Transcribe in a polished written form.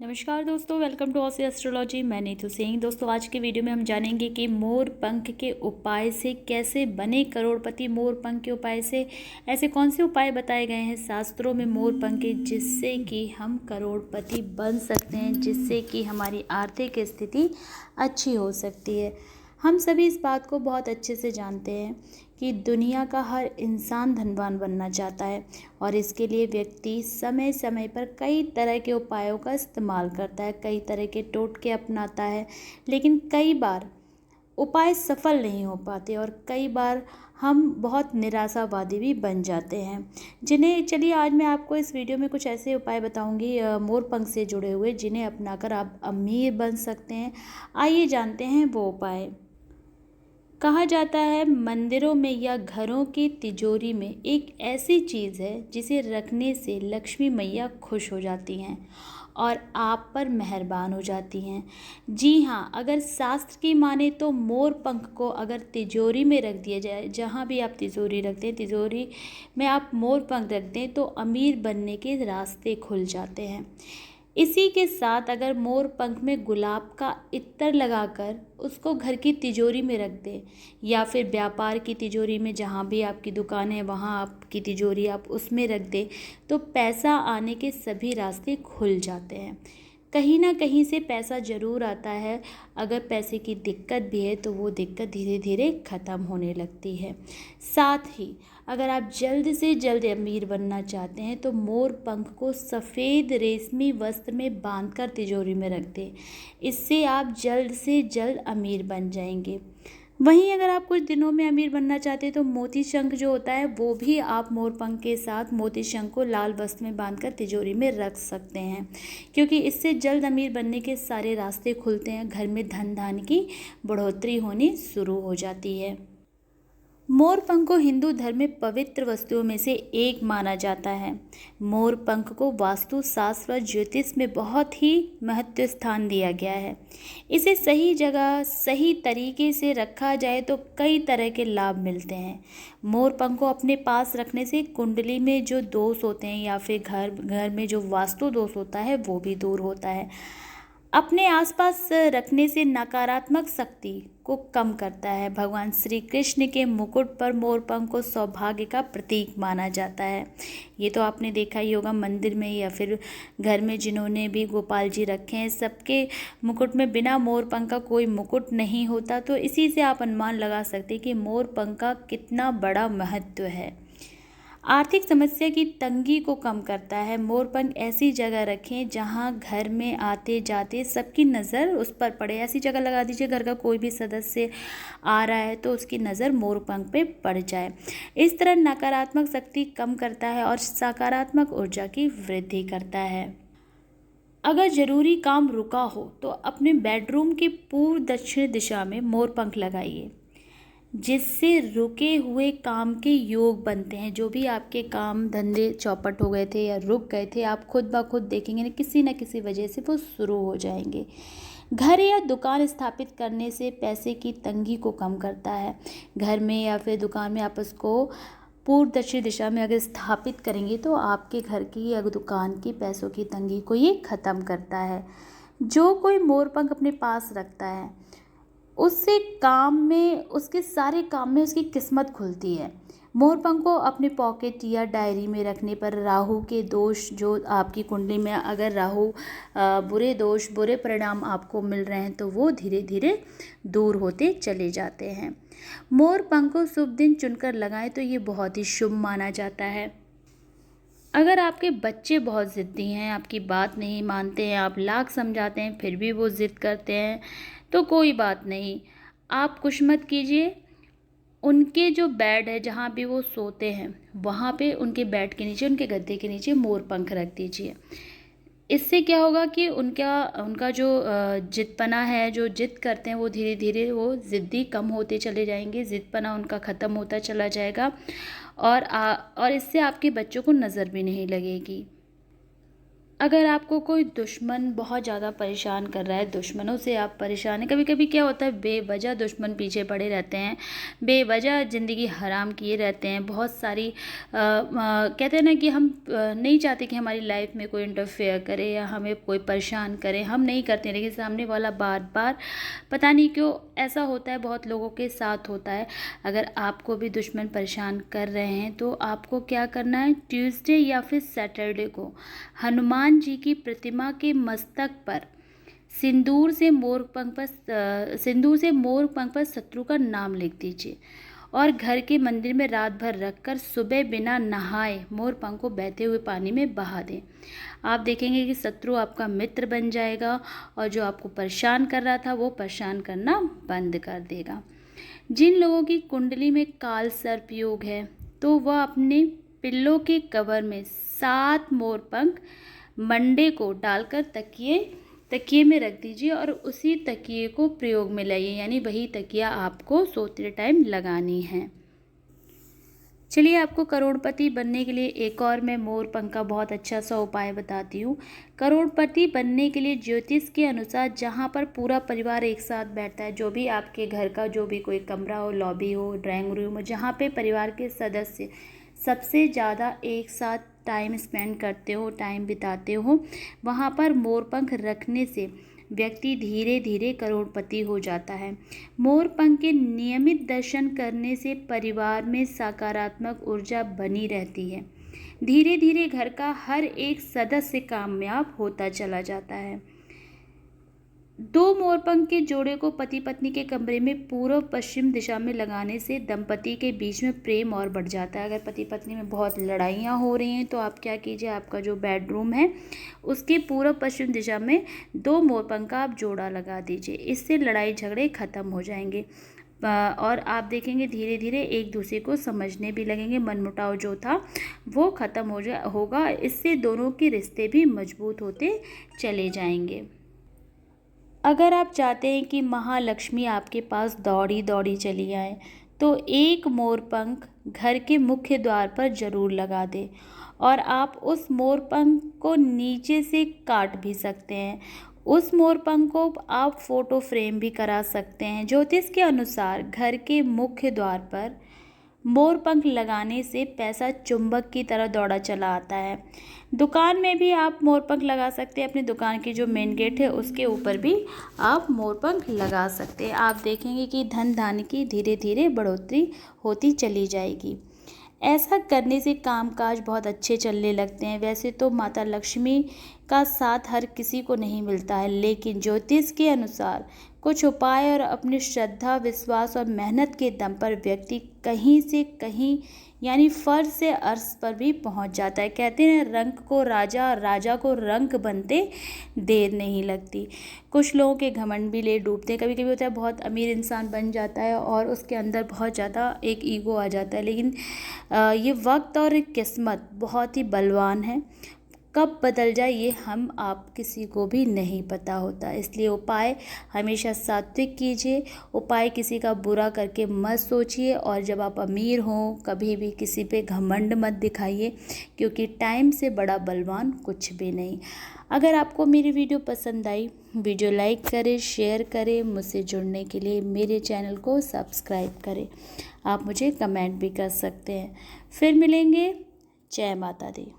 नमस्कार दोस्तों, welcome to Aussie astrology. मैं नीतू सिंह। दोस्तों, आज के वीडियो में हम जानेंगे कि मोर पंख के उपाय से कैसे बने करोड़पति। मोर पंख के उपाय से ऐसे कौन से उपाय बताए गए हैं शास्त्रों में मोर पंख के, जिससे कि हम करोड़पति बन सकते हैं, जिससे कि हमारी आर्थिक स्थिति अच्छी हो सकती है। हम सभी इस बात को बहुत अच्छे से जानते हैं कि दुनिया का हर इंसान धनवान बनना चाहता है और इसके लिए व्यक्ति समय समय पर कई तरह के उपायों का इस्तेमाल करता है, कई तरह के टोटके अपनाता है, लेकिन कई बार उपाय सफल नहीं हो पाते और कई बार हम बहुत निराशावादी भी बन जाते हैं। जिन्हें चलिए आज मैं आपको इस वीडियो में कुछ ऐसे उपाय बताऊंगी मोर पंख से जुड़े हुए, जिन्हें अपनाकर आप अमीर बन सकते हैं। आइए जानते हैं वो उपाय। कहा जाता है मंदिरों में या घरों की तिजोरी में एक ऐसी चीज़ है जिसे रखने से लक्ष्मी मैया खुश हो जाती हैं और आप पर मेहरबान हो जाती हैं। जी हाँ, अगर शास्त्र की माने तो मोर पंख को अगर तिजोरी में रख दिया जाए, जहाँ भी आप तिजोरी रखते हैं, तिजोरी में आप मोर पंख रख दें तो अमीर बनने के रास्ते खुल जाते हैं। इसी के साथ अगर मोर पंख में गुलाब का इत्र लगाकर उसको घर की तिजोरी में रख दें या फिर व्यापार की तिजोरी में, जहाँ भी आपकी दुकान है वहाँ आपकी तिजोरी आप उसमें रख दें, तो पैसा आने के सभी रास्ते खुल जाते हैं। कहीं ना कहीं से पैसा ज़रूर आता है। अगर पैसे की दिक्कत भी है तो वो दिक्कत धीरे धीरे ख़त्म होने लगती है। साथ ही अगर आप जल्द से जल्द अमीर बनना चाहते हैं तो मोर पंख को सफ़ेद रेशमी वस्त्र में बांधकर तिजोरी में रख दें। इससे आप जल्द से जल्द अमीर बन जाएंगे। वहीं अगर आप कुछ दिनों में अमीर बनना चाहते हैं तो मोती शंख जो होता है वो भी आप मोर पंख के साथ मोती शंख को लाल वस्त्र में बांधकर तिजोरी में रख सकते हैं, क्योंकि इससे जल्द अमीर बनने के सारे रास्ते खुलते हैं। घर में धन धान की बढ़ोतरी होनी शुरू हो जाती है। मोर पंख को हिंदू धर्म में पवित्र वस्तुओं में से एक माना जाता है। मोर पंख को वास्तु शास्त्र और ज्योतिष में बहुत ही महत्व स्थान दिया गया है। इसे सही जगह सही तरीके से रखा जाए तो कई तरह के लाभ मिलते हैं। मोर पंख को अपने पास रखने से कुंडली में जो दोष होते हैं या फिर घर में जो वास्तु दोष होता है वो भी दूर होता है। अपने आसपास रखने से नकारात्मक शक्ति को कम करता है। भगवान श्री कृष्ण के मुकुट पर मोर पंख को सौभाग्य का प्रतीक माना जाता है। ये तो आपने देखा ही होगा मंदिर में या फिर घर में जिन्होंने भी गोपाल जी रखे हैं, सबके मुकुट में बिना मोर पंख का कोई मुकुट नहीं होता। तो इसी से आप अनुमान लगा सकते हैं कि मोर पंख का कितना बड़ा महत्व है। आर्थिक समस्या की तंगी को कम करता है। मोर पंख ऐसी जगह रखें जहां घर में आते जाते सबकी नज़र उस पर पड़े। ऐसी जगह लगा दीजिए, घर का कोई भी सदस्य आ रहा है तो उसकी नज़र मोर पंख पे पड़ जाए। इस तरह नकारात्मक शक्ति कम करता है और सकारात्मक ऊर्जा की वृद्धि करता है। अगर ज़रूरी काम रुका हो तो अपने बेडरूम की पूर्व दक्षिण दिशा में मोर पंख लगाइए, जिससे रुके हुए काम के योग बनते हैं। जो भी आपके काम धंधे चौपट हो गए थे या रुक गए थे, आप खुद ब खुद देखेंगे किसी न किसी वजह से वो शुरू हो जाएंगे। घर या दुकान स्थापित करने से पैसे की तंगी को कम करता है। घर में या फिर दुकान में आप उसको पूर्व दक्षिण दिशा में अगर स्थापित करेंगे तो आपके घर की या दुकान की पैसों की तंगी को ये ख़त्म करता है। जो कोई मोर पंख अपने पास रखता है उससे काम में, उसके सारे काम में उसकी किस्मत खुलती है। मोर पंख को अपने पॉकेट या डायरी में रखने पर राहु के दोष, जो आपकी कुंडली में अगर राहु बुरे दोष बुरे परिणाम आपको मिल रहे हैं तो वो धीरे धीरे दूर होते चले जाते हैं। मोर पंख को शुभ दिन चुनकर लगाएं तो ये बहुत ही शुभ माना जाता है। अगर आपके बच्चे बहुत ज़िद्दी हैं, आपकी बात नहीं मानते हैं, आप लाख समझाते हैं फिर भी वो ज़िद करते हैं, तो कोई बात नहीं, आप कुछ मत कीजिए। उनके जो बेड है, जहाँ भी वो सोते हैं, वहाँ पे उनके बेड के नीचे, उनके गद्दे के नीचे मोर पंख रख दीजिए। इससे क्या होगा कि उनका उनका जो जिदपना है, जो जिद करते हैं, वो धीरे धीरे वो ज़िद्दी कम होते चले जाएंगे, जिदपना उनका ख़त्म होता चला जाएगा और इससे आपके बच्चों को नज़र भी नहीं लगेगी। अगर आपको कोई दुश्मन बहुत ज़्यादा परेशान कर रहा है, दुश्मनों से आप परेशान हैं, कभी कभी क्या होता है बेवजह दुश्मन पीछे पड़े रहते हैं, बेवजह ज़िंदगी हराम किए रहते हैं। बहुत सारी कहते हैं ना कि हम नहीं चाहते कि हमारी लाइफ में कोई इंटरफेयर करे या हमें कोई परेशान करे, हम नहीं करते हैं, लेकिन सामने वाला बार बार पता नहीं क्यों ऐसा होता है, बहुत लोगों के साथ होता है। अगर आपको भी दुश्मन परेशान कर रहे हैं तो आपको क्या करना है, ट्यूसडे या फिर सैटरडे को हनुमान जी की प्रतिमा के मस्तक पर सिंदूर से मोर पंख पर शत्रु का नाम लिख दीजिए और घर के मंदिर में रात भर रखकर सुबह बिना नहाए मोर पंख को बहते हुए पानी में बहा दें। आप देखेंगे कि शत्रु आपका मित्र बन जाएगा और जो आपको परेशान कर रहा था वो परेशान करना बंद कर देगा। जिन लोगों की कुंडली में काल सर्प योग है तो वह अपने पिल्लों के कवर में 7 मोर पंख मंडे को डालकर तकिए में रख दीजिए और उसी तकिए को प्रयोग में लाइए, यानी वही तकिया आपको सोते टाइम लगानी है। चलिए आपको करोड़पति बनने के लिए एक और मैं मोर पंख का बहुत अच्छा सा उपाय बताती हूँ। करोड़पति बनने के लिए ज्योतिष के अनुसार जहाँ पर पूरा परिवार एक साथ बैठता है, जो भी आपके घर का जो भी कोई कमरा हो, लॉबी हो, ड्राइंग रूम हो, जहाँ पे परिवार के सदस्य सबसे ज़्यादा एक साथ टाइम स्पेंड करते हो, टाइम बिताते हो, वहाँ पर मोर पंख रखने से व्यक्ति धीरे धीरे करोड़पति हो जाता है। मोर पंख के नियमित दर्शन करने से परिवार में सकारात्मक ऊर्जा बनी रहती है। धीरे धीरे घर का हर एक सदस्य कामयाब होता चला जाता है। 2 मोरपंख के जोड़े को पति पत्नी के कमरे में पूर्व पश्चिम दिशा में लगाने से दंपति के बीच में प्रेम और बढ़ जाता है। अगर पति पत्नी में बहुत लड़ाइयाँ हो रही हैं तो आप क्या कीजिए, आपका जो बेडरूम है उसके पूर्व पश्चिम दिशा में 2 मोरपंख का आप जोड़ा लगा दीजिए। इससे लड़ाई झगड़े ख़त्म हो जाएंगे और आप देखेंगे धीरे धीरे एक दूसरे को समझने भी लगेंगे, मनमुटाव जो था वो ख़त्म होगा। इससे दोनों के रिश्ते भी मजबूत होते चले जाएंगे। अगर आप चाहते हैं कि महालक्ष्मी आपके पास दौड़ी दौड़ी चली आए तो एक मोरपंख घर के मुख्य द्वार पर ज़रूर लगा दें और आप उस मोरपंख को नीचे से काट भी सकते हैं। उस मोरपंख को आप फ़ोटो फ्रेम भी करा सकते हैं। ज्योतिष के अनुसार घर के मुख्य द्वार पर मोरपंख लगाने से पैसा चुंबक की तरह दौड़ा चला आता है। दुकान में भी आप मोरपंख लगा सकते हैं। अपनी दुकान की जो मेन गेट है उसके ऊपर भी आप मोरपंख लगा सकते हैं। आप देखेंगे कि धन धान्य की धीरे धीरे बढ़ोतरी होती चली जाएगी। ऐसा करने से कामकाज बहुत अच्छे चलने लगते हैं। वैसे तो माता लक्ष्मी का साथ हर किसी को नहीं मिलता है, लेकिन ज्योतिष के अनुसार कुछ उपाय और अपनी श्रद्धा, विश्वास और मेहनत के दम पर व्यक्ति कहीं से कहीं यानी फर्श से अर्श पर भी पहुंच जाता है। कहते हैं रंक को राजा और राजा को रंक बनते देर नहीं लगती। कुछ लोगों के घमंड भी ले डूबते हैं। कभी कभी होता है बहुत अमीर इंसान बन जाता है और उसके अंदर बहुत ज़्यादा एक ईगो आ जाता है, लेकिन ये वक्त और किस्मत बहुत ही बलवान है, कब बदल जाए ये हम आप किसी को भी नहीं पता होता। इसलिए उपाय हमेशा सात्विक कीजिए, उपाय किसी का बुरा करके मत सोचिए और जब आप अमीर हों कभी भी किसी पे घमंड मत दिखाइए, क्योंकि टाइम से बड़ा बलवान कुछ भी नहीं। अगर आपको मेरी वीडियो पसंद आई, वीडियो लाइक करें, शेयर करें, मुझसे जुड़ने के लिए मेरे चैनल को सब्सक्राइब करें। आप मुझे कमेंट भी कर सकते हैं। फिर मिलेंगे। जय माता दी।